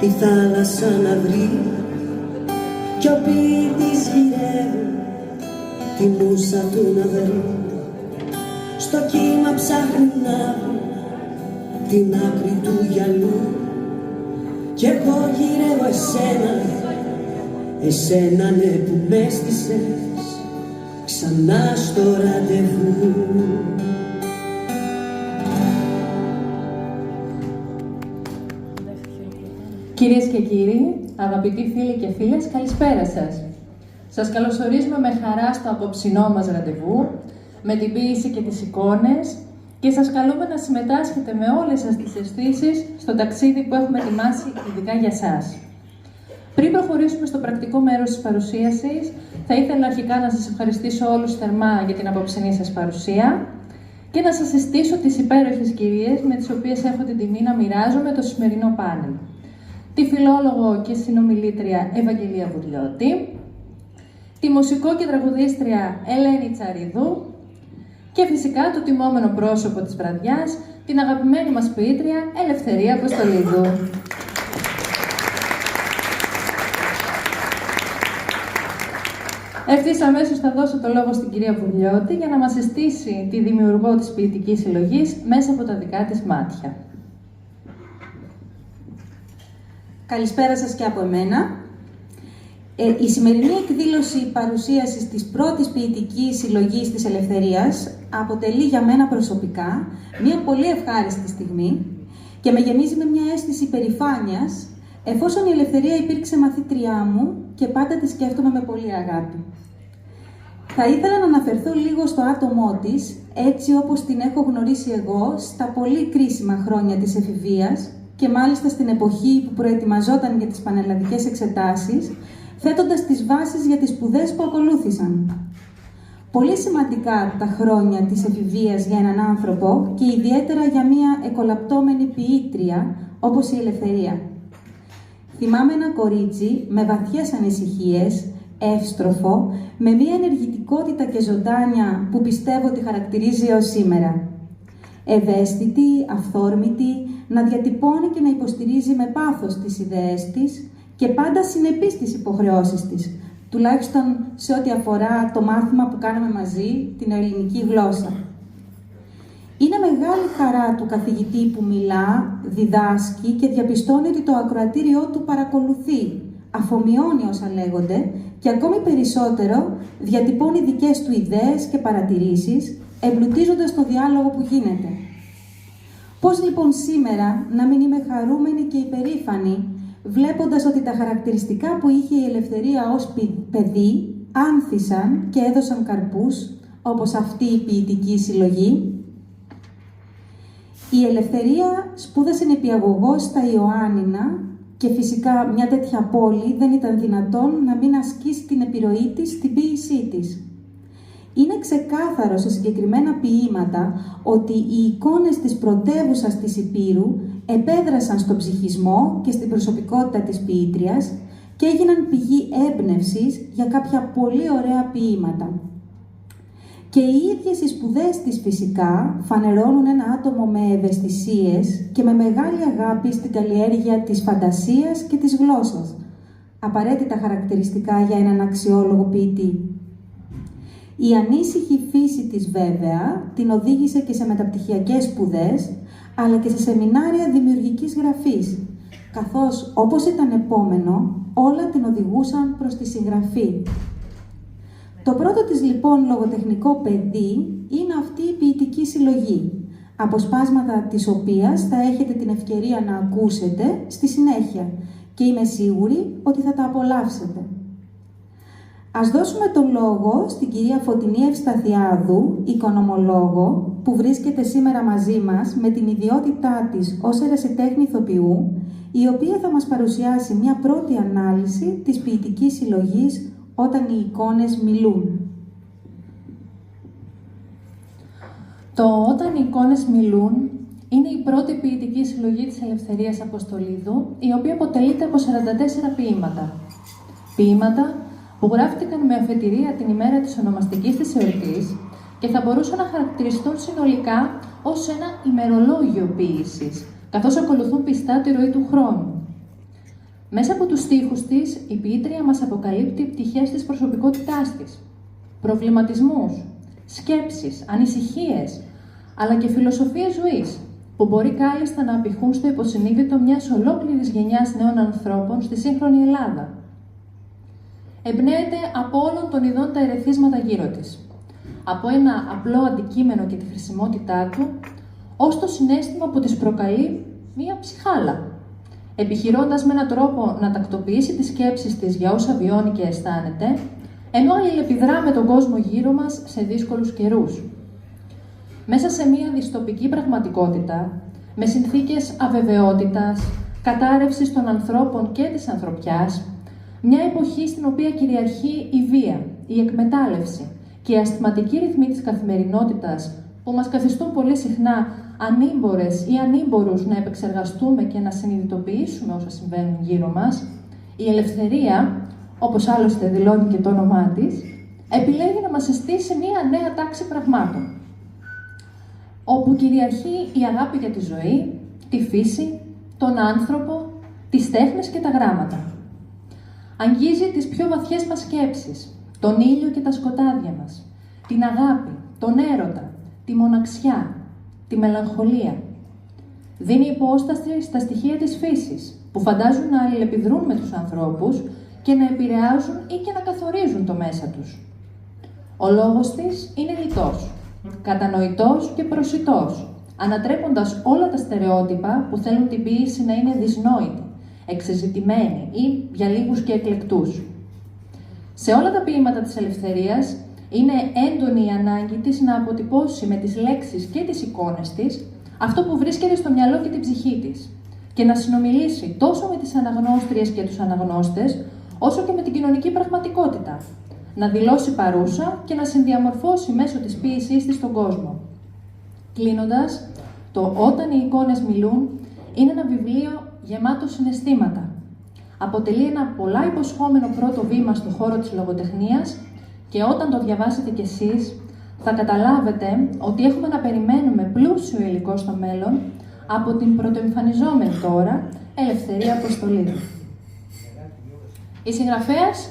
τη θάλασσα να βρει κι ο ποιητής γυρεύει τη μούσα του να βρει. Στο κύμα ψάχνει να βρει την άκρη του γυαλού κι εγώ γυρεύω εσένα ναι που με έστησες ξανά στο ραντεβού. Κυρίες και κύριοι, αγαπητοί φίλοι και φίλες, καλησπέρα σας. Σας καλωσορίζουμε με χαρά στο απόψινό μας ραντεβού, με την ποίηση και τις εικόνες και σας καλούμε να συμμετάσχετε με όλες σας τις αισθήσεις στο ταξίδι που έχουμε ετοιμάσει ειδικά για σας. Πριν προχωρήσουμε στο πρακτικό μέρος της παρουσίασης, θα ήθελα αρχικά να σας ευχαριστήσω όλους θερμά για την απόψινή σας παρουσία και να σας συστήσω τις υπέροχες κυρίες με τις οποίες έχω την τιμή να μοιράζομαι το σημερινό πάνελ. Τη φιλόλογο και συνομιλήτρια Ευαγγελία Βουρλιώτη, τη μουσικό και τραγουδίστρια Ελένη Τσαριδού και φυσικά το τιμόμενο πρόσωπο της βραδιάς, την αγαπημένη μας ποιήτρια Ελευθερία Αποστολίδου. Ευθύς αμέσως θα δώσω το λόγο στην κυρία Βουρλιώτη για να μας συστήσει τη δημιουργό της ποιητικής συλλογής μέσα από τα δικά της μάτια. Καλησπέρα σας και από εμένα. Η σημερινή εκδήλωση παρουσίασης της πρώτης ποιητικής συλλογής της Ελευθερίας αποτελεί για μένα προσωπικά μια πολύ ευχάριστη στιγμή και με γεμίζει με μια αίσθηση περηφάνειας, εφόσον η Ελευθερία υπήρξε μαθήτριά μου και πάντα τη σκέφτομαι με πολύ αγάπη. Θα ήθελα να αναφερθώ λίγο στο άτομό της, έτσι όπως την έχω γνωρίσει εγώ στα πολύ κρίσιμα χρόνια της εφηβείας και μάλιστα στην εποχή που προετοιμαζόταν για τις πανελλαδικές εξετάσεις, θέτοντας τις βάσεις για τις σπουδές που ακολούθησαν. Πολύ σημαντικά τα χρόνια της εφηβείας για έναν άνθρωπο και ιδιαίτερα για μια εκολαπτώμενη ποιήτρια όπως η Ελευθερία. Θυμάμαι ένα κορίτσι με βαθιές ανησυχίες, εύστροφο, με μια ενεργητικότητα και ζωντάνια που πιστεύω ότι χαρακτηρίζει έως σήμερα. Ευαίσθητη, αυθόρμητη, να διατυπώνει και να υποστηρίζει με πάθος τις ιδέες της και πάντα συνεπής στις υποχρεώσεις της, τουλάχιστον σε ό,τι αφορά το μάθημα που κάναμε μαζί, την ελληνική γλώσσα. Είναι μεγάλη χαρά του καθηγητή που μιλά, διδάσκει και διαπιστώνει ότι το ακροατήριό του παρακολουθεί, αφομοιώνει όσα λέγονται και ακόμη περισσότερο διατυπώνει δικές του ιδέες και παρατηρήσεις, εμπλουτίζοντας το διάλογο που γίνεται. Πώς λοιπόν σήμερα να μην είμαι χαρούμενη και υπερήφανη, βλέποντας ότι τα χαρακτηριστικά που είχε η Ελευθερία ως παιδί άνθησαν και έδωσαν καρπούς, όπως αυτή η ποιητική συλλογή. Η Ελευθερία σπούδασε νηπιαγωγός στα Ιωάννινα και φυσικά μια τέτοια πόλη δεν ήταν δυνατόν να μην ασκήσει την επιρροή της στην ποίησή της. Είναι ξεκάθαρο σε συγκεκριμένα ποίηματα ότι οι εικόνες της πρωτεύουσας της Υπήρου επέδρασαν στον ψυχισμό και στην προσωπικότητα της ποιήτριας και έγιναν πηγή έμπνευσης για κάποια πολύ ωραία ποίηματα. Και οι ίδιες οι σπουδές της φυσικά φανερώνουν ένα άτομο με ευαισθησίες και με μεγάλη αγάπη στην καλλιέργεια της φαντασίας και της γλώσσας, απαραίτητα χαρακτηριστικά για έναν αξιόλογο ποιητή. Η ανήσυχη φύση της βέβαια την οδήγησε και σε μεταπτυχιακές σπουδές, αλλά και σε σεμινάρια δημιουργικής γραφής, καθώς όπως ήταν επόμενο, όλα την οδηγούσαν προς τη συγγραφή. Το πρώτο της λοιπόν λογοτεχνικό παιδί είναι αυτή η ποιητική συλλογή, αποσπάσματα της οποίας θα έχετε την ευκαιρία να ακούσετε στη συνέχεια και είμαι σίγουρη ότι θα τα απολαύσετε. Ας δώσουμε το λόγο στην κυρία Φωτεινή Ευσταθιάδου, οικονομολόγο, που βρίσκεται σήμερα μαζί μας με την ιδιότητά της ως ερασιτέχνη ηθοποιού, η οποία θα μας παρουσιάσει μια πρώτη ανάλυση της ποιητικής συλλογής «Όταν οι εικόνες μιλούν». Το «Όταν οι εικόνες μιλούν» είναι η πρώτη ποιητική συλλογή της Ελευθερίας Αποστολίδου, η οποία αποτελείται από 44 ποίηματα. Ποίηματα που γράφτηκαν με αφετηρία την ημέρα της ονομαστικής της εορτής και θα μπορούσαν να χαρακτηριστούν συνολικά ως ένα ημερολόγιο ποίησης, καθώς ακολουθούν πιστά τη ροή του χρόνου. Μέσα από τους στίχους της, η ποιήτρια μας αποκαλύπτει πτυχές της προσωπικότητάς της, προβληματισμούς, σκέψεις, ανησυχίες, αλλά και φιλοσοφίες ζωής, που μπορεί κάλλιστα να απηχούν στο υποσυνείδητο μιας ολόκληρης γενιάς νέων ανθρώπων στη σύγχρονη Ελλάδα. Εμπνέεται από όλων των ειδών τα ερεθίσματα γύρω της, από ένα απλό αντικείμενο και τη χρησιμότητά του, ως το συναίσθημα που της προκαλεί μία ψυχάλα, επιχειρώντας με έναν τρόπο να τακτοποιήσει τις σκέψεις της για όσα βιώνει και αισθάνεται, ενώ αλληλεπιδρά με τον κόσμο γύρω μας σε δύσκολους καιρούς. Μέσα σε μία δυστοπική πραγματικότητα, με συνθήκες αβεβαιότητας, κατάρρευσης των ανθρώπων και της ανθρωπιάς, μια εποχή στην οποία κυριαρχεί η βία, η εκμετάλλευση και η ασθηματική ρυθμή της καθημερινότητας που μας καθιστούν πολύ συχνά ανήμπορες ή ανήμπορους να επεξεργαστούμε και να συνειδητοποιήσουμε όσα συμβαίνουν γύρω μας, η ελευθερία, όπως άλλωστε δηλώνει και το όνομά της, επιλέγει να μας εστίσει σε μια νέα τάξη πραγμάτων, όπου κυριαρχεί η αγάπη για τη ζωή, τη φύση, τον άνθρωπο, τις τέχνες και τα γράμματα. Αγγίζει τις πιο βαθιές μας σκέψεις, τον ήλιο και τα σκοτάδια μας, την αγάπη, τον έρωτα, τη μοναξιά, τη μελαγχολία. Δίνει υπόσταση στα στοιχεία της φύσης, που φαντάζουν να αλληλεπιδρούν με τους ανθρώπους και να επηρεάζουν ή και να καθορίζουν το μέσα τους. Ο λόγος της είναι λιτός, κατανοητός και προσιτός, ανατρέποντας όλα τα στερεότυπα που θέλουν την ποίηση να είναι δυσνόητη, εξεζητημένη ή για λίγους και εκλεκτούς. Σε όλα τα ποίηματα της ελευθερίας είναι έντονη η ανάγκη της να αποτυπώσει με τις λέξεις και τις εικόνες της αυτό που βρίσκεται στο μυαλό και την ψυχή της και να συνομιλήσει τόσο με τις αναγνώστριες και τους αναγνώστες, όσο και με την κοινωνική πραγματικότητα, να δηλώσει παρούσα και να συνδιαμορφώσει μέσω της ποίησής της τον κόσμο. Κλείνοντας, το «Όταν οι εικόνες μιλούν» είναι ένα βιβλίο γεμάτο συναισθήματα. Αποτελεί ένα πολλά υποσχόμενο πρώτο βήμα στον χώρο της λογοτεχνίας και όταν το διαβάσετε κι εσείς, θα καταλάβετε ότι έχουμε να περιμένουμε πλούσιο υλικό στο μέλλον από την πρωτοεμφανιζόμενη τώρα Ελευθερία Αποστολίδου. Η συγγραφέας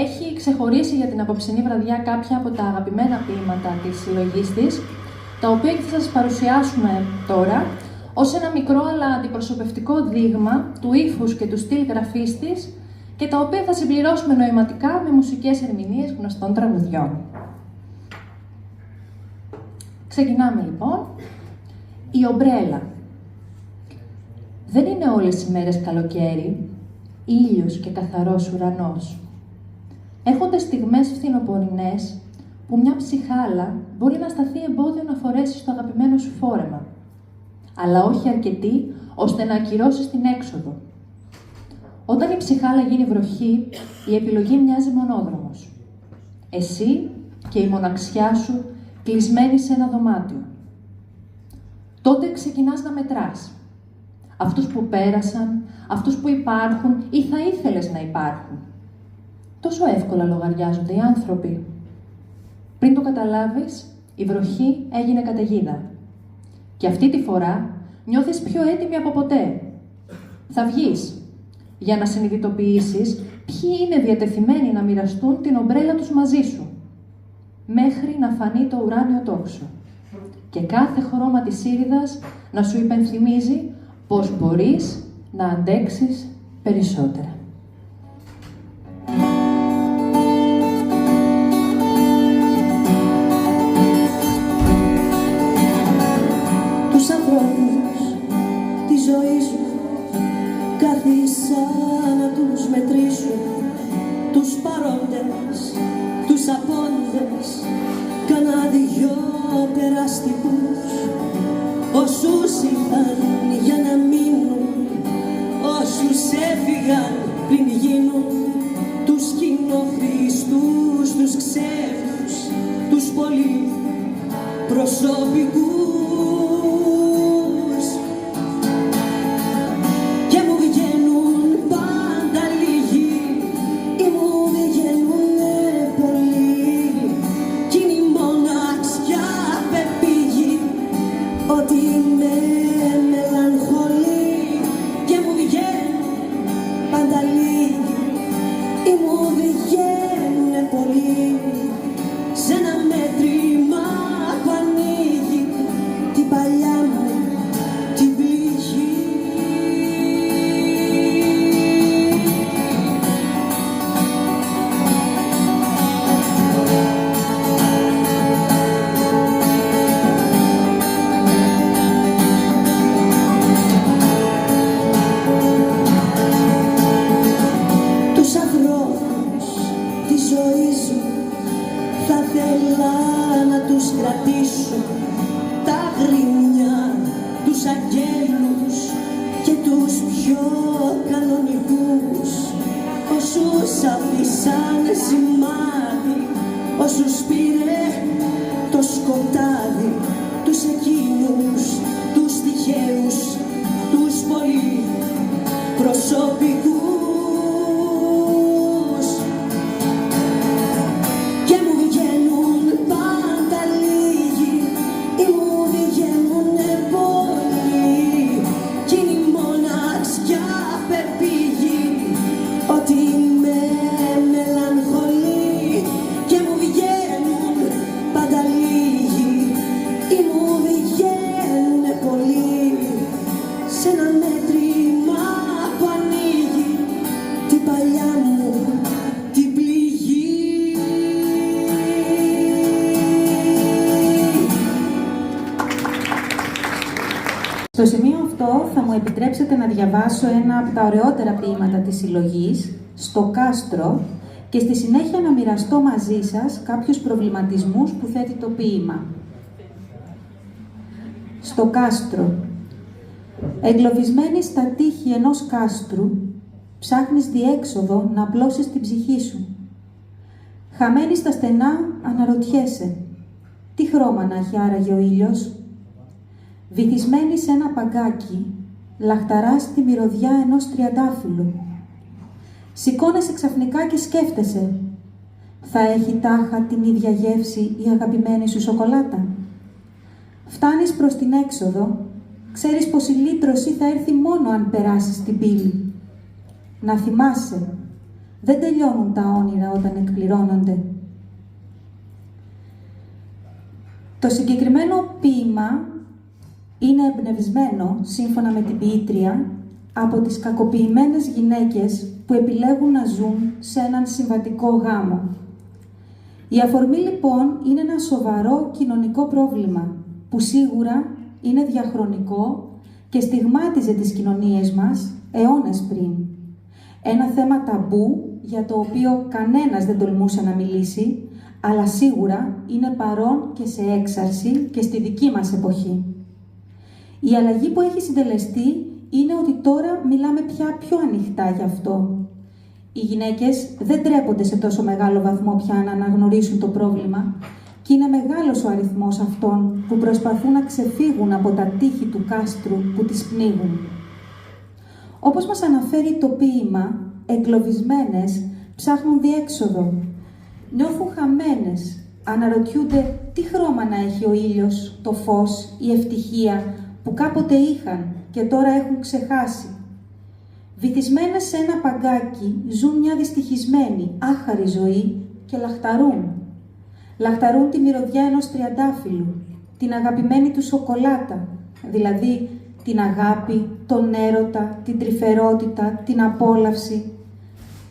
έχει ξεχωρίσει για την απόψινή βραδιά κάποια από τα αγαπημένα ποίηματα της συλλογής της, τα οποία και θα σας παρουσιάσουμε τώρα, ως ένα μικρό αλλά αντιπροσωπευτικό δείγμα του ύφους και του στυλ γραφής της και τα οποία θα συμπληρώσουμε νοηματικά με μουσικές ερμηνείες γνωστών τραγουδιών. Ξεκινάμε λοιπόν. Η ομπρέλα. Δεν είναι όλες οι μέρες καλοκαίρι, ήλιος και καθαρός ουρανός. Έρχονται στιγμές φθινοπορεινές που μια ψυχάλα μπορεί να σταθεί εμπόδιο να φορέσει το αγαπημένο σου φόρεμα, αλλά όχι αρκετή ώστε να ακυρώσεις την έξοδο. Όταν η ψυχάλα γίνει βροχή, η επιλογή μοιάζει μονόδρομος. Εσύ και η μοναξιά σου κλεισμένοι σε ένα δωμάτιο. Τότε ξεκινάς να μετράς. Αυτούς που πέρασαν, αυτούς που υπάρχουν ή θα ήθελες να υπάρχουν. Τόσο εύκολα λογαριάζονται οι άνθρωποι. Πριν το καταλάβεις, η βροχή έγινε καταιγίδα. Και αυτή τη φορά νιώθεις πιο έτοιμη από ποτέ. Θα βγεις για να συνειδητοποιήσεις ποιοι είναι διατεθειμένοι να μοιραστούν την ομπρέλα τους μαζί σου, μέχρι να φανεί το ουράνιο τόξο. Και κάθε χρώμα της ήριδας να σου υπενθυμίζει πως μπορείς να αντέξεις περισσότερα. Τους ανθρώπους τη ζωή σου κάθισα να τους μετρήσω, τους παρόντες, τους απόντες, κανά δυο περαστικούς, όσους ήρθαν για να μείνουν, όσους έφυγαν πριν γίνουν, τους κοινοχρηστούς, τους ξένους, τους πολύ προσωπικούς. Και μου βγαίνουν πάντα λίγοι ή μου βγαίνουνε πολλοί, κι είναι η μοναξιά πεπίγει ότι με μελαγχολεί. Και μου βγαίνουν πάντα λίγοι πιο κανονικούς, όσους αφήσαν σημάδι, όσους πήρε το σκοτάδι, τους εκείνους, τους τυχαίους, τους πολύ προσωπικούς. Και μου βγαίνουν πάντα λίγοι ή μου βγαίνουν πολλοί, κι είναι η μοναξιά πεπίγει ότι με μελαγχολεί. Και μου βγαίνουν πάντα λίγοι ή μου βγαίνουν πολλοί, σε ένα μέτρημα που ανοίγει την παλιά μου την πληγή. Στο σημείο αυτό θα μου επιτρέψετε να διαβάσω ένα από τα ωραιότερα ποίηματα της συλλογής, «Στο κάστρο», και στη συνέχεια να μοιραστώ μαζί σας κάποιους προβληματισμούς που θέτει το ποίημα. Στο κάστρο. Εγκλωβισμένη στα τείχη ενός κάστρου, ψάχνεις διέξοδο να απλώσεις την ψυχή σου. Χαμένη στα στενά, αναρωτιέσαι, τι χρώμα να έχει άραγε ο ήλιος. Βυθισμένη σε ένα παγκάκι, λαχταράς τη μυρωδιά ενός τριαντάφυλλου. Σηκώνεσαι ξαφνικά και σκέφτεσαι, θα έχει τάχα την ίδια γεύση η αγαπημένη σου σοκολάτα. Φτάνεις προς την έξοδο, ξέρεις πως η λύτρωση θα έρθει μόνο αν περάσεις την πύλη. Να θυμάσαι, δεν τελειώνουν τα όνειρα όταν εκπληρώνονται. Το συγκεκριμένο ποίημα είναι εμπνευσμένο, σύμφωνα με την ποιήτρια, από τις κακοποιημένες γυναίκες που επιλέγουν να ζουν σε έναν συμβατικό γάμο. Η αφορμή λοιπόν είναι ένα σοβαρό κοινωνικό πρόβλημα που σίγουρα είναι διαχρονικό και στιγμάτιζε τις κοινωνίες μας αιώνες πριν. Ένα θέμα ταμπού για το οποίο κανένας δεν τολμούσε να μιλήσει, αλλά σίγουρα είναι παρόν και σε έξαρση και στη δική μας εποχή. Η αλλαγή που έχει συντελεστεί είναι ότι τώρα μιλάμε πια πιο ανοιχτά γι' αυτό. Οι γυναίκες δεν τρέπονται σε τόσο μεγάλο βαθμό πια να αναγνωρίσουν το πρόβλημα και είναι μεγάλος ο αριθμός αυτών που προσπαθούν να ξεφύγουν από τα τείχη του κάστρου που τις πνίγουν. Όπως μας αναφέρει το ποίημα, εγκλωβισμένες ψάχνουν διέξοδο, νιώθουν χαμένες, αναρωτιούνται τι χρώμα να έχει ο ήλιος, το φως, η ευτυχία που κάποτε είχαν και τώρα έχουν ξεχάσει. Βυθισμένες σε ένα παγκάκι ζουν μια δυστυχισμένη, άχαρη ζωή και λαχταρούν. Λαχταρούν τη μυρωδιά ενός τριαντάφυλλου, την αγαπημένη του σοκολάτα, δηλαδή την αγάπη, τον έρωτα, την τρυφερότητα, την απόλαυση.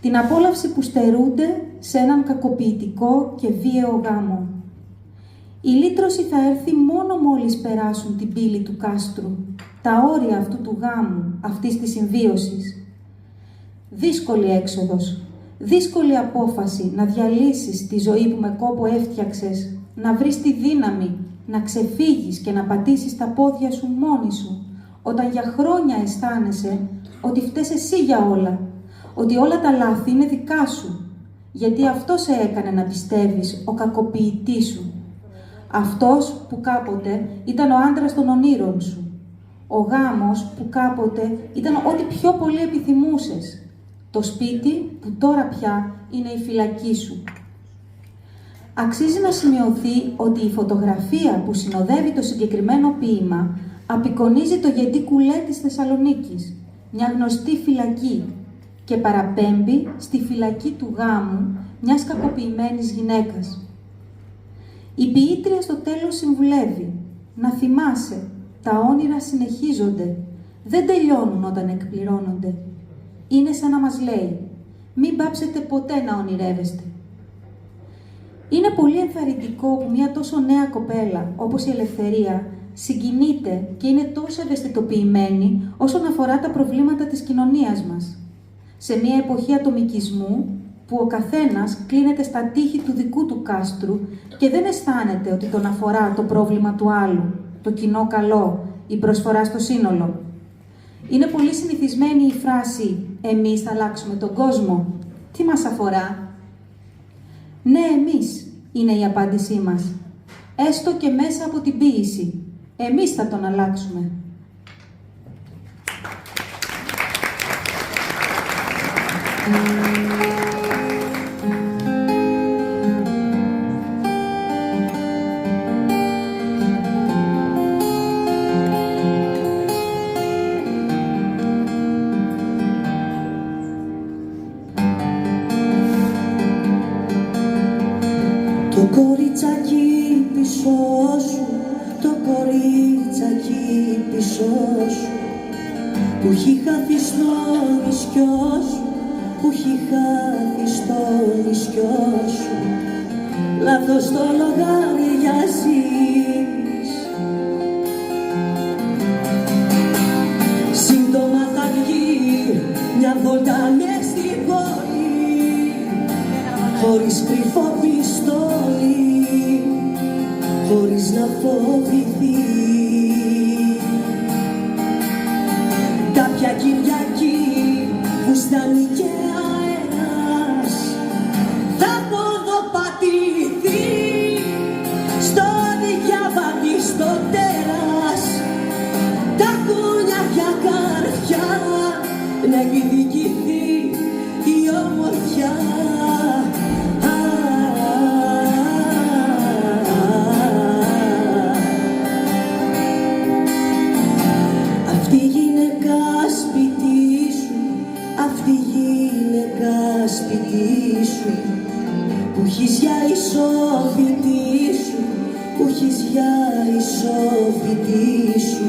Την απόλαυση που στερούνται σε έναν κακοποιητικό και βίαιο γάμο. Η λύτρωση θα έρθει μόνο μόλις περάσουν την πύλη του κάστρου, τα όρια αυτού του γάμου, αυτής της συμβίωσης. Δύσκολη έξοδος, δύσκολη απόφαση να διαλύσεις τη ζωή που με κόπο έφτιαξες, να βρεις τη δύναμη, να ξεφύγεις και να πατήσεις τα πόδια σου μόνη σου, όταν για χρόνια αισθάνεσαι ότι φταίς εσύ για όλα, ότι όλα τα λάθη είναι δικά σου, γιατί αυτό σε έκανε να πιστεύεις ο κακοποιητής σου. Αυτός που κάποτε ήταν ο άντρας των ονείρων σου. Ο γάμος που κάποτε ήταν ό,τι πιο πολύ επιθυμούσες. Το σπίτι που τώρα πια είναι η φυλακή σου. Αξίζει να σημειωθεί ότι η φωτογραφία που συνοδεύει το συγκεκριμένο ποίημα απεικονίζει το Γεντή Κουλέ της Θεσσαλονίκης, μια γνωστή φυλακή, και παραπέμπει στη φυλακή του γάμου μιας κακοποιημένης γυναίκας. Η ποιήτρια στο τέλος συμβουλεύει να θυμάσαι, τα όνειρα συνεχίζονται, δεν τελειώνουν όταν εκπληρώνονται. Είναι σαν να μας λέει, μην πάψετε ποτέ να ονειρεύεστε. Είναι πολύ ενθαρρυντικό που μια τόσο νέα κοπέλα, όπως η Ελευθερία, συγκινείται και είναι τόσο ευαισθητοποιημένη όσον αφορά τα προβλήματα της κοινωνίας μας. Σε μια εποχή ατομικισμού, που ο καθένας κλείνεται στα τείχη του δικού του κάστρου και δεν αισθάνεται ότι τον αφορά το πρόβλημα του άλλου, το κοινό καλό, η προσφορά στο σύνολο. Είναι πολύ συνηθισμένη η φράση «Εμείς θα αλλάξουμε τον κόσμο». Τι μας αφορά? Ναι, εμείς είναι η απάντησή μας. Έστω και μέσα από την ποίηση. Εμείς θα τον αλλάξουμε. Το κοριτσάκι πίσω σου, το κοριτσάκι πίσω σου, που έχει χάθει στο νησιό σου, που έχει χάθει στο νησιό σου, λάθος το λογαριάζεις. Σύντομα θα βγει μια βόλτα μες στην πόλη, χωρίς κρυφό πιστόλι, χωρίς να φοβηθεί. Κάποια Κυριακή που στάνει και αέρας θα ποδοπατηθεί στο διάβατη στο τέρας, τα κούνια για καρφιά να εκδικηθεί η ομορφιά. Αυτή η γυναίκα σπίτι σου, αυτή η γυναίκα σπίτι σου, που έχεις για ισόβητη σου, που έχεις για ισόβητη σου,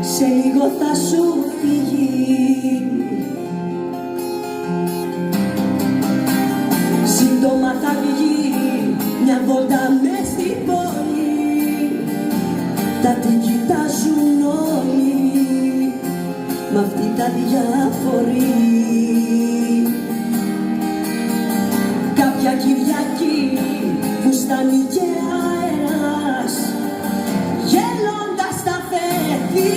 σε λίγο θα σου φύγει. Σύντομα θα βγει μια βόλτα μες στην πόλη, θα την κοιτάζουν όλοι, μ' αυτή τα διάφορη. Κάποια Κυριακή που στάνει και αέρας, γελώντας θα φεύγει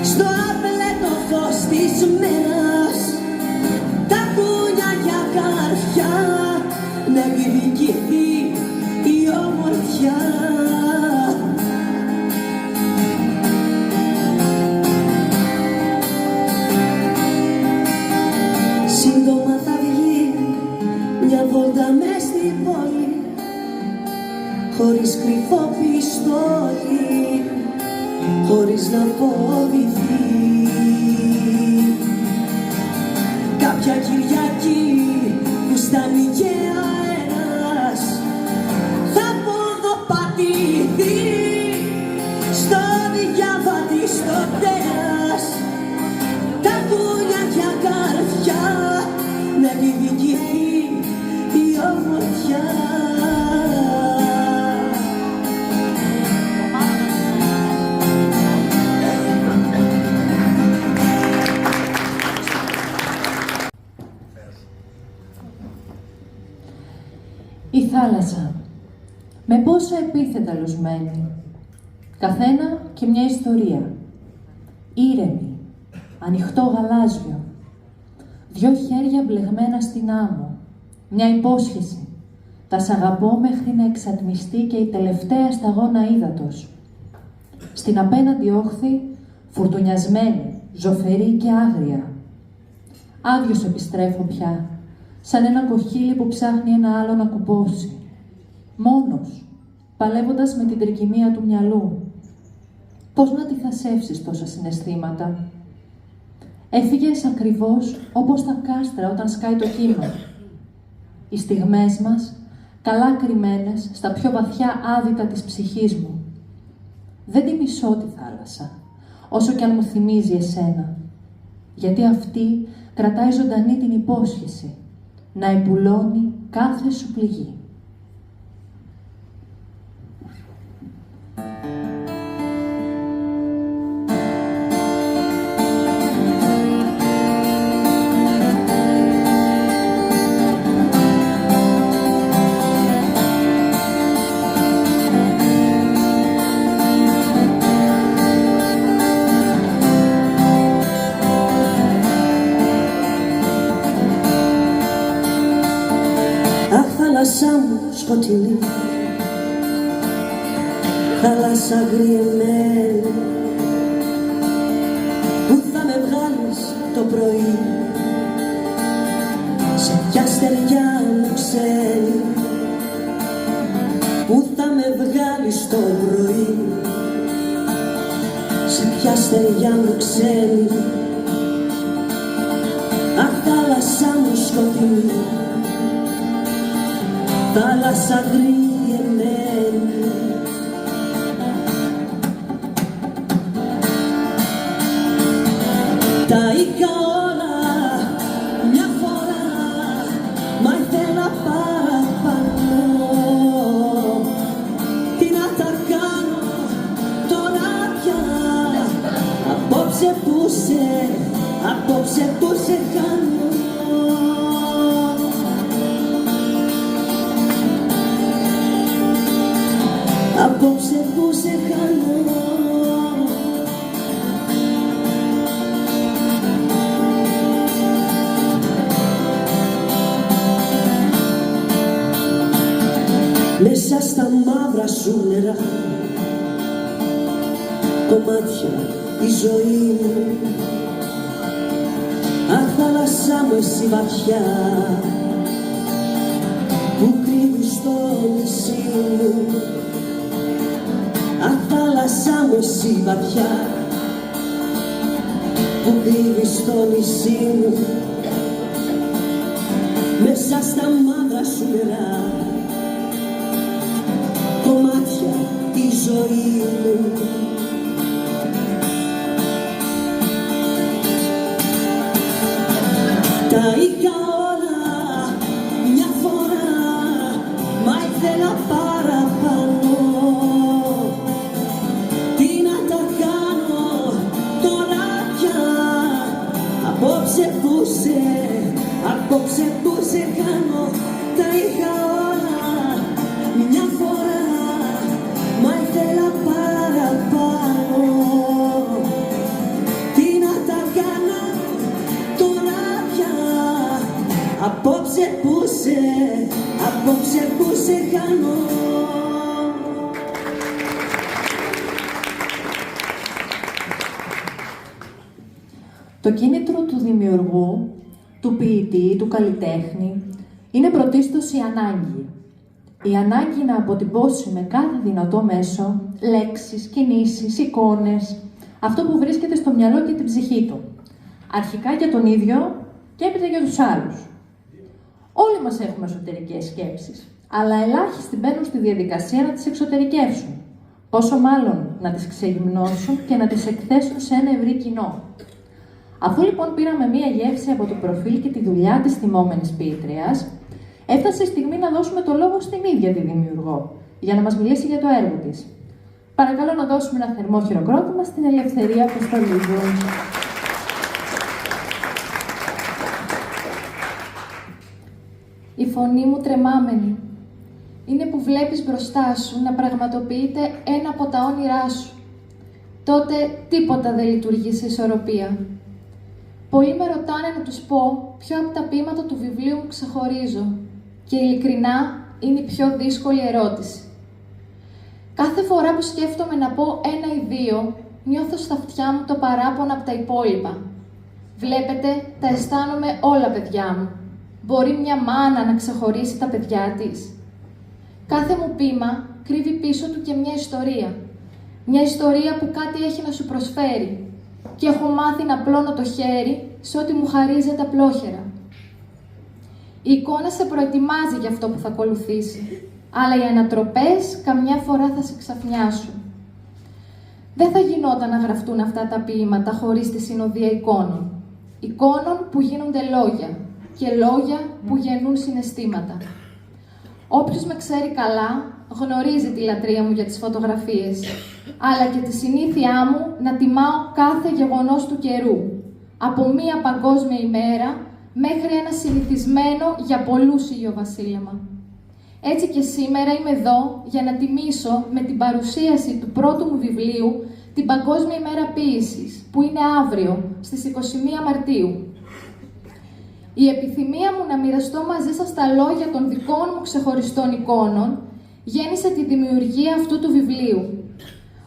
στο άπλετο φως της μέρας, τα κούνια για καρφιά να εκδικηθεί η ομορφιά. Σύντομα θα βγει μια βόλτα μες στην πόλη, χωρίς κρυφό πιστόλι, χωρίς να φοβηθεί. Κάποια Κυριακή που στάνει και αέρας θα ποδοπατηθεί στο διάβατη στο τέρας, τα κούνια για καρφιά να εκδικηθεί η ομορφιά. Η θάλασσα, με πόσα επίθετα λουσμένη, καθένα και μια ιστορία, ήρεμη, ανοιχτό γαλάζιο, δυο χέρια μπλεγμένα στην άμμο, μια υπόσχεση, τα σ' αγαπώ μέχρι να εξατμιστεί και η τελευταία σταγόνα ύδατος. Στην απέναντι όχθη, φουρτουνιασμένη, ζωφερή και άγρια. Άδειος επιστρέφω πια, σαν ένα κοχύλι που ψάχνει ένα άλλο να κουπώσει. Μόνος, παλεύοντας με την τρικυμία του μυαλού. Πώς να αντιθασεύσεις τόσα συναισθήματα? Έφυγες ακριβώς όπως τα κάστρα όταν σκάει το κύμα. Οι στιγμές μας, καλά κρυμμένες στα πιο βαθιά άδυτα της ψυχής μου. Δεν τη μισώ τη θάλασσα, όσο κι αν μου θυμίζει εσένα. Γιατί αυτή κρατάει ζωντανή την υπόσχεση να εμπουλώνει κάθε σου πληγή. θάλασσά μου σκοτεινή, θάλασσα αγριεμένη, που θα με βγάλεις το πρωί, σε ποια στεριά μου ξένη, που θα με βγάλεις το πρωί, σε ποια στεριά μου ξένη. Αχ, θάλασσά μου σκοτεινή, θάλασσα αγριεμένη, τα είχα όλα μια φορά, μα ήθελα παραπάνω. Τι να τα κάνω τώρα πια, απόψε που σε χάνω. Απόψε που σε χάνω. Μέσα στα μαύρα σου νερά, κομμάτια η ζωή μου. Αχ, θάλασσά μου εσύ βαθιά, που κρύβεις το νησί μου. Αχ, θάλασσά μου εσύ βαθιά, που κρύβεις το νησί μου. Μέσα στα μαύρα σου νερά, κομμάτια η ζωή μου. Τα είχα όλα μια φορά, μα ήθελα παραπάνω. Τι να τα κάνω τώρα πια, απόψε που σε κάνω. Τα είχα όλα μια φορά, μα ήθελα παραπάνω. Τι να τα κάνω τώρα πια, απόψε που σε κάνω. Το κίνητρο του δημιουργού, του ποιητή, του καλλιτέχνη είναι πρωτίστως η ανάγκη. Η ανάγκη να αποτυπώσει με κάθε δυνατό μέσο λέξεις, κινήσεις, εικόνες, αυτό που βρίσκεται στο μυαλό και την ψυχή του. Αρχικά για τον ίδιο και έπειτα για τους άλλους. Όλοι μας έχουμε εσωτερικές σκέψεις, αλλά ελάχιστοι μπαίνουν στη διαδικασία να τις εξωτερικεύσουν. Πόσο μάλλον να τις ξεγυμνώσουν και να τις εκθέσουν σε ένα ευρύ κοινό. Αφού λοιπόν πήραμε μία γεύση από το προφίλ και τη δουλειά της θυμόμενης ποιήτριας, έφτασε η στιγμή να δώσουμε το λόγο στην ίδια τη δημιουργό, για να μας μιλήσει για το έργο της. Παρακαλώ να δώσουμε ένα θερμό χειροκρότημα στην Ελευθερία Αποστολίδου. Η φωνή μου τρεμάμενη είναι που βλέπεις μπροστά σου να πραγματοποιείται ένα από τα όνειρά σου. Τότε τίποτα δεν λειτουργεί σε ισορροπία. Πολλοί με ρωτάνε να τους πω ποιο από τα ποίηματα του βιβλίου μου ξεχωρίζω και ειλικρινά είναι η πιο δύσκολη ερώτηση. Κάθε φορά που σκέφτομαι να πω ένα ή δύο, νιώθω στα αυτιά μου το παράπονο από τα υπόλοιπα. Βλέπετε, τα αισθάνομαι όλα παιδιά μου. Μπορεί μια μάνα να ξεχωρίσει τα παιδιά της? Κάθε μου ποίημα κρύβει πίσω του και μια ιστορία. Μια ιστορία που κάτι έχει να σου προσφέρει. Και έχω μάθει να πλώνω το χέρι σε ό,τι μου χαρίζεται απλόχερα. Η εικόνα σε προετοιμάζει για αυτό που θα ακολουθήσει, αλλά οι ανατροπές καμιά φορά θα σε ξαφνιάσουν. Δεν θα γινόταν να γραφτούν αυτά τα ποίηματα χωρίς τη συνοδεία εικόνων. Εικόνων που γίνονται λόγια και λόγια που γεννούν συναισθήματα. Όποιος με ξέρει καλά γνωρίζει τη λατρεία μου για τις φωτογραφίες, αλλά και τη συνήθειά μου να τιμάω κάθε γεγονός του καιρού, από μία παγκόσμια ημέρα μέχρι ένα συνηθισμένο για πολλούς ηλιοβασίλεμα. Έτσι και σήμερα είμαι εδώ για να τιμήσω με την παρουσίαση του πρώτου μου βιβλίου την Παγκόσμια ημέρα ποίησης, που είναι αύριο, στις 21 Μαρτίου. η επιθυμία μου να μοιραστώ μαζί σας τα λόγια των δικών μου ξεχωριστών εικόνων γέννησε τη δημιουργία αυτού του βιβλίου.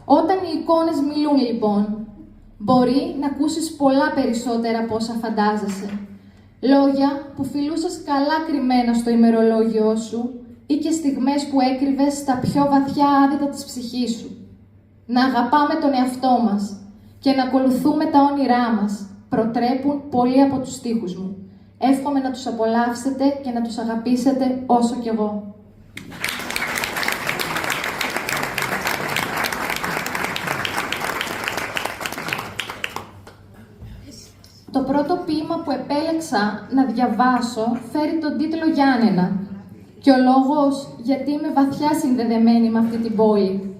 Όταν οι εικόνες μιλούν, λοιπόν, μπορεί να ακούσεις πολλά περισσότερα από όσα φαντάζεσαι. Λόγια που φιλούσες καλά κρυμμένα στο ημερολόγιό σου ή και στιγμές που έκρυβες στα πιο βαθιά άδυτα της ψυχής σου. Να αγαπάμε τον εαυτό μας και να ακολουθούμε τα όνειρά μας προτρέπουν πολλοί από τους στίχους μου. Εύχομαι να τους απολαύσετε και να τους αγαπήσετε όσο κι εγώ. Το πρώτο ποίημα που επέλεξα να διαβάσω φέρει τον τίτλο «Γιάννενα» και ο λόγος γιατί είμαι βαθιά συνδεδεμένη με αυτή την πόλη.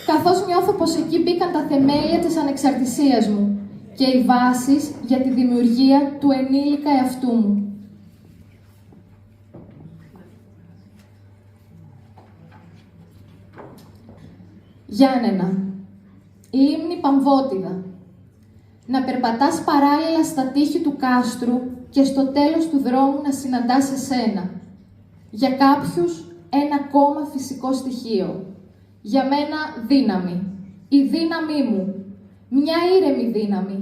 Καθώς νιώθω πως εκεί μπήκαν τα θεμέλια της ανεξαρτησίας μου και οι βάσεις για τη δημιουργία του ενήλικα εαυτού μου. Γιάννενα, λίμνη Παμβότιδα. Να περπατάς παράλληλα στα τείχη του κάστρου και στο τέλος του δρόμου να συναντάς εσένα. Για κάποιους ένα ακόμα φυσικό στοιχείο. Για μένα δύναμη. Η δύναμή μου. Μια ήρεμη δύναμη.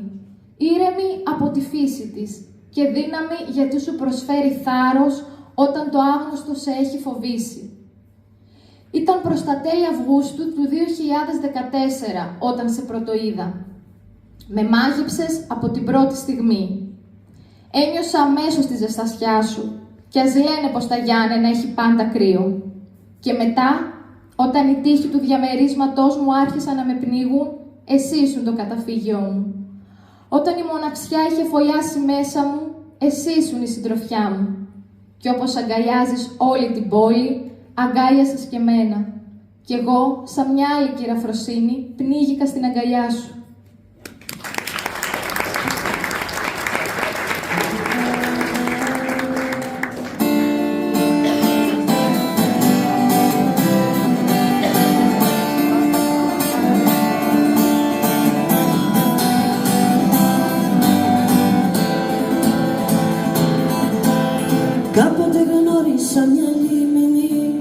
Ήρεμη από τη φύση της και δύναμη γιατί σου προσφέρει θάρρος όταν το άγνωστο σε έχει φοβήσει. Ήταν προς τα τέλη Αυγούστου του 2014 όταν σε πρωτοείδα. Με μάγεψες από την πρώτη στιγμή. Ένιωσα αμέσως τη ζεστασιά σου και ας λένε πως τα Γιάννενα έχει πάντα κρύο. Και μετά, όταν οι τείχοι του διαμερίσματός μου άρχισαν να με πνίγουν, εσύ ήσουν το καταφύγιό μου. Όταν η μοναξιά είχε φωλιάσει μέσα μου, εσύ ήσουν η συντροφιά μου. Και όπως αγκαλιάζεις όλη την πόλη, αγκάλιασες και μένα. Κι εγώ, σαν μια άλλη κυραφροσύνη, πνίγηκα στην αγκαλιά σου. Κάποτε γνώρισα μια λίμνη,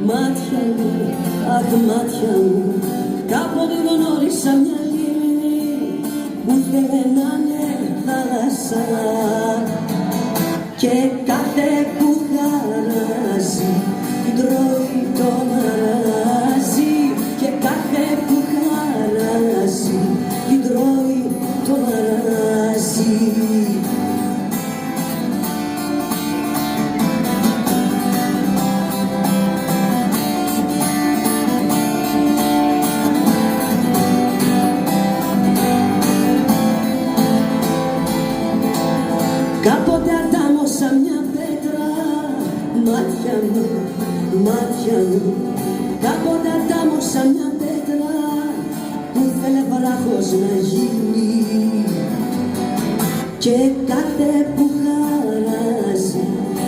μάτια μου, αχ μάτια μου. Κάποτε γνώρισα μια λίμνη που ήθελε να είναι θάλασσα και κάθε που χαράζει την τρώει το μαράζι και κάθε που χαράζει την τρώει το μαράζι. Κάποτε αντάμωσα μια πέτρα, μάτια μου, μάτια μου. Κάποτε αντάμωσα μια πέτρα που ήθελε βράχος να γίνει και κάθε που χαράζει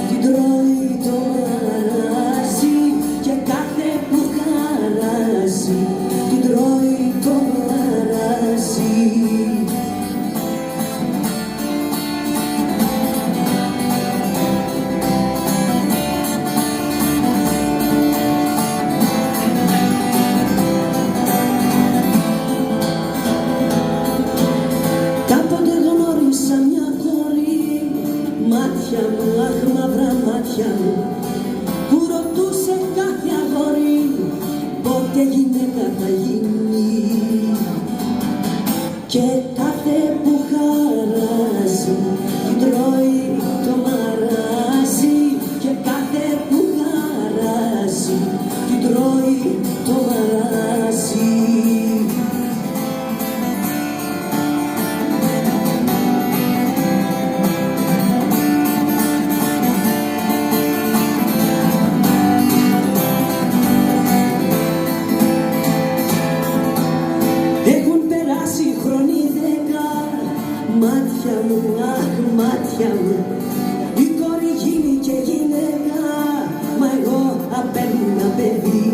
την τρώει το μαράζι και κάθε που χαράζει την τρώει το μαράζι. Μάτια μου, αχ μαύρα μάτια μου, που ρωτούσε κάθε αγόρι πότε γυναίκα θα γίνει και κάθε που χαράζει την τρώει το μαράζι και κάθε που χαράζει την τρώει το μαράζι. Μάτια μου, αχ μάτια μου, η κόρη γίνει και γυναίκα, μα εγώ απένει ένα παιδί,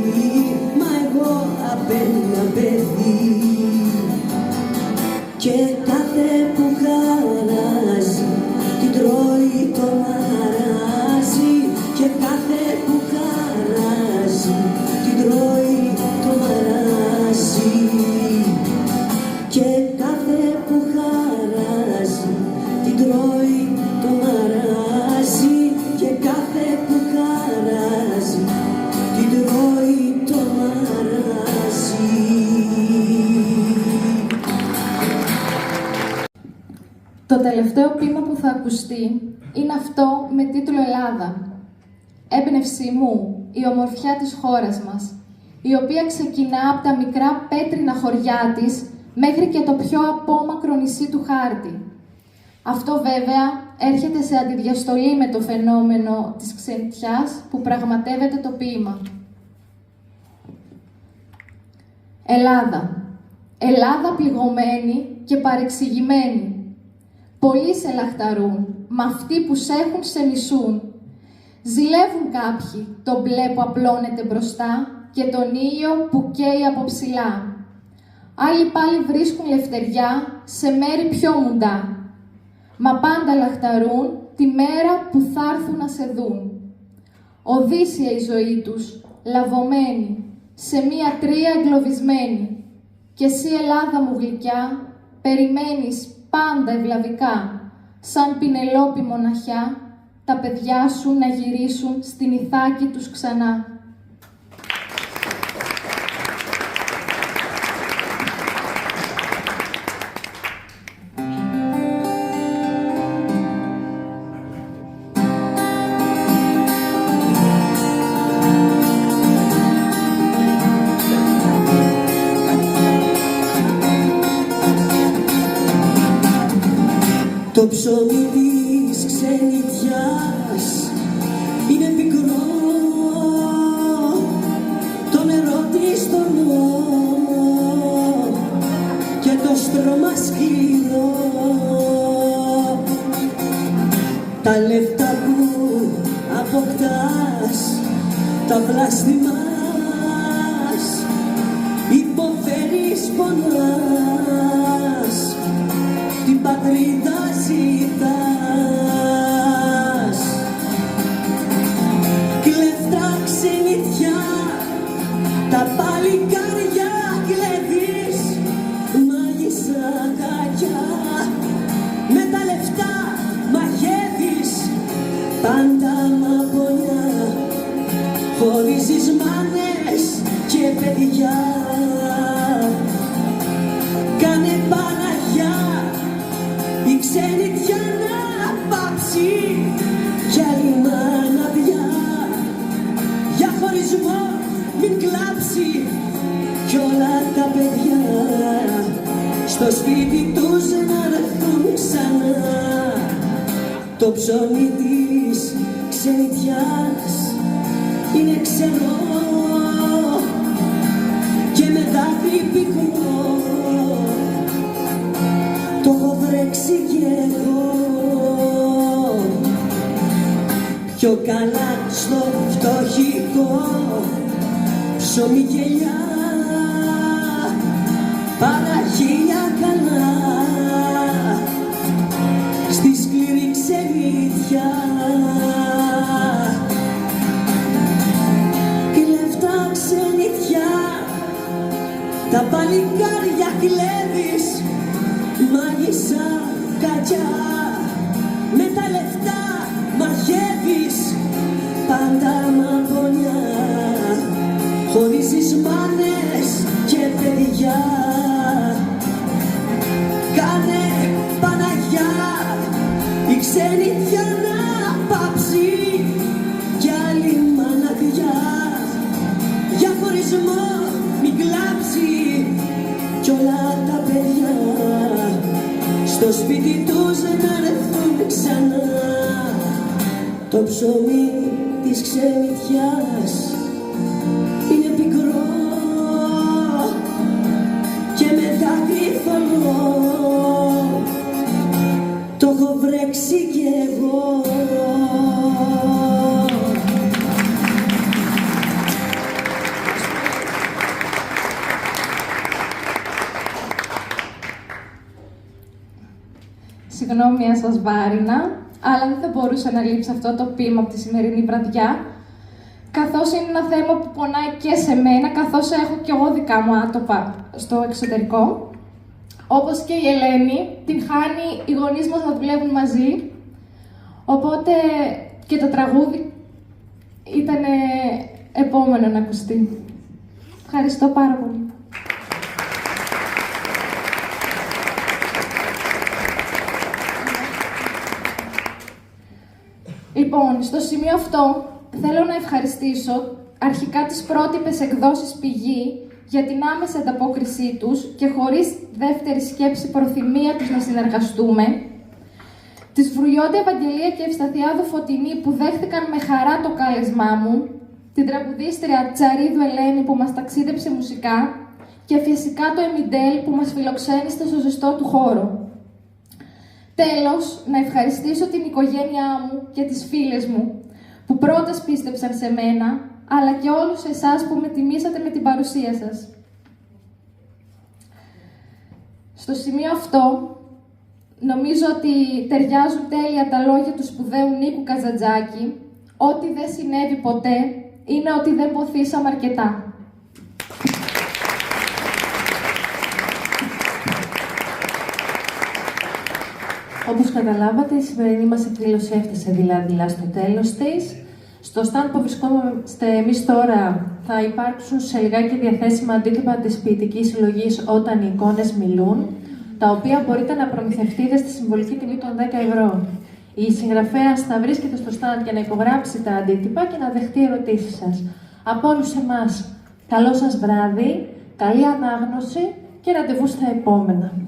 μα εγώ απένει ένα παιδί και κάθε που χαράζει την τρώει τρώει το μαράζι και κάθε που χαράζει την τρώει το μαράζι. Το τελευταίο ποίημα που θα ακουστεί είναι αυτό με τίτλο «Ελλάδα». Έμπνευσή μου, η ομορφιά της χώρας μας, η οποία ξεκινά από τα μικρά πέτρινα χωριά της μέχρι και το πιο απόμακρο νησί του χάρτη. Αυτό βέβαια έρχεται σε αντιδιαστολή με το φαινόμενο της ξενιτιάς που πραγματεύεται το ποίημα. Ελλάδα. Ελλάδα πληγωμένη και παρεξηγημένη. Πολλοί σε λαχταρούν, μα αυτοί που σ' έχουν σε μισούν. Ζηλεύουν κάποιοι το μπλε που απλώνεται μπροστά και τον ήλιο που καίει από ψηλά. Άλλοι πάλι βρίσκουν λευτεριά σε μέρη πιο μουντά. Μα πάντα λαχταρούν τη μέρα που θα έρθουν να σε δουν. Οδύσσια η ζωή τους, λαβωμένη, σε μία τρία εγκλωβισμένη. Κι εσύ, Ελλάδα μου γλυκιά, περιμένεις πάντα ευλαβικά, σαν Πινελόπη μοναχιά, τα παιδιά σου να γυρίσουν στην Ιθάκη τους ξανά. Το ψωμί της ξενιτιάς είναι πικρό, το νερό της στονό και το στρώμα σκληρό. Τα λεφτά που αποκτάς, τα βλάστημάς, υποφέρεις, πονάς, την πατρίδα ζητάς. Κλέφτα ξενιτιά, τα παλικάρια κλέβεις, μάγισσα κακιά, με τα λεφτά μαγεύεις, πάντα μαπονιά, χωρίζεις μάνες και παιδιά. Κάνε Παναγιά η ξενιτιά να πάψει κι άλλη μάνα πια, για χωρισμό μην κλάψει κι όλα τα παιδιά στο σπίτι τους να έρθουν ξανά. Το ψωμί της ξενιτιάς είναι ξερό και με δάκρυ πικρό, το έχω βρέξει κι εγώ. Πιο καλά στο φτωχικό ψωμί γελιά, παρά χίλια καλά στη σκληρή ξενιτιά. Κλέφτα ξενιτιά, τα παλικάρια κλέβεις, μάγισσα κακιά, με τα λεφτά μαγεύεις, πάντα μαπονιά, χωρίζεις μάνες και παιδιά. Κάνε Παναγιά η ξενιτιά να πάψει κι άλλη μαναδιά, για χωρισμό μην κλάψει κι όλα τα παιδιά στο σπίτι τους να έρθουν ξανά. Το ψωμί της ξενιτιάς είναι πικρό και με δάκρυ θολό, το έχω βρέξει κι εγώ. Συγγνώμη αν σας βάρινα, αλλά δεν θα μπορούσα να λείψει αυτό το ποίημα από τη σημερινή βραδιά, καθώς είναι ένα θέμα που πονάει και σε μένα, καθώς έχω και εγώ δικά μου άτοπα στο εξωτερικό. Όπως και η Ελένη, την χάνει οι γονείς μας να δουλεύουν μαζί. Οπότε και το τραγούδι ήταν επόμενο να ακουστεί. Ευχαριστώ πάρα πολύ. Λοιπόν, στο σημείο αυτό θέλω να ευχαριστήσω αρχικά τις πρότυπες εκδόσεις Πηγή για την άμεση ανταπόκρισή τους και χωρίς δεύτερη σκέψη προθυμία τους να συνεργαστούμε, της Βρουλιώτη Ευαγγελία και Ευσταθιάδου Φωτεινή που δέχτηκαν με χαρά το κάλεσμά μου, την τραγουδίστρια Τσαρίδου Ελένη που μας ταξίδεψε μουσικά και φυσικά το Εμιντέλ που μας φιλοξένησε στο ζεστό του χώρο. Τέλος, να ευχαριστήσω την οικογένειά μου και τις φίλες μου που πρώτας πίστεψαν σε μένα, αλλά και όλους εσάς που με τιμήσατε με την παρουσία σας. Στο σημείο αυτό, νομίζω ότι ταιριάζουν τέλεια τα λόγια του σπουδαίου Νίκου Καζαντζάκη, «Ό,τι δεν συνέβη ποτέ είναι ότι δεν ποθήσαμε αρκετά». Όπως καταλάβατε, η σημερινή μας εκδήλωση έφτασε δειλά-δειλά στο τέλος της. Στο stand που βρισκόμαστε εμείς τώρα θα υπάρξουν σε λιγάκι διαθέσιμα αντίτυπα της ποιητικής συλλογής «Όταν οι εικόνες μιλούν», τα οποία μπορείτε να προμηθευτείτε στη συμβολική τιμή των 10 ευρώ. Η συγγραφέας θα βρίσκεται στο stand για να υπογράψει τα αντίτυπα και να δεχτεί ερωτήσεις σας. Από όλους εμάς, καλό σας βράδυ, καλή ανάγνωση και ραντεβού στα επόμενα.